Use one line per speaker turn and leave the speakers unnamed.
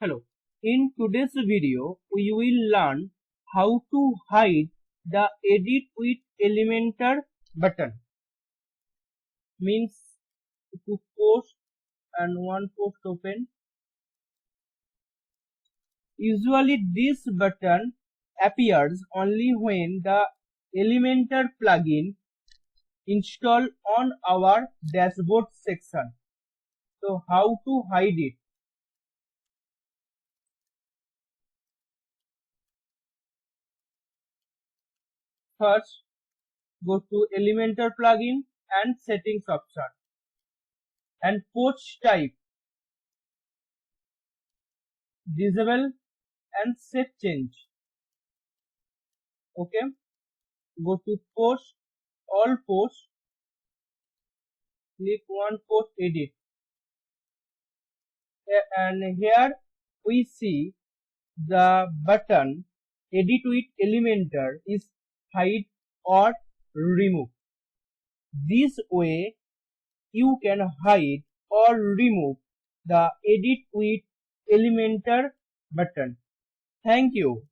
Hello. In today's video, we will learn how to hide the Edit with Elementor button. Means to post and one post open. Usually this button appears only when the Elementor plugin installed on our dashboard section. So how to hide it? First, go to Elementor plugin and settings option and post type disable and set change. Okay, go to post, all posts, click one post, edit, and here we see the button edit with Elementor is hide or remove. This way you can hide or remove the edit with Elementor button. Thank you.